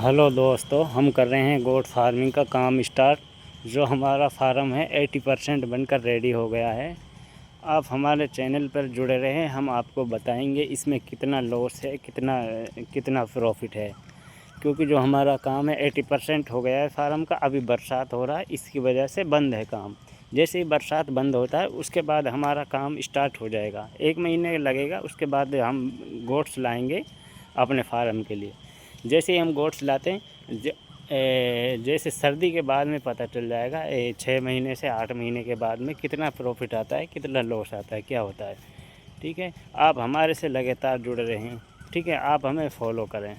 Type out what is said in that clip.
Hello दोस्तों, हम कर रहे हैं गोट फार्मिंग का काम स्टार्ट। जो हमारा फार्म है 80% बनकर रेडी हो गया है। आप हमारे चैनल पर जुड़े रहें, हम आपको बताएंगे इसमें कितना लॉस है, कितना कितना प्रॉफिट है। क्योंकि जो हमारा काम है 80% हो गया है फार्म का। अभी बरसात हो रहा है, इसकी वजह से बंद है काम। जैसे ही बरसात बंद होता है उसके बाद हमारा काम स्टार्ट हो जाएगा। 1 महीने लगेगा, उसके बाद हम गोट्स लाएंगे अपने फार्म के लिए। जैसे ही हम गोट्स लाते हैं जैसे सर्दी के बाद में पता चल जाएगा 6 महीने से 8 महीने के बाद में कितना प्रॉफिट आता है, कितना लॉस आता है, क्या होता है। ठीक है, आप हमारे से लगातार जुड़े रहें। ठीक है, आप हमें फॉलो करें।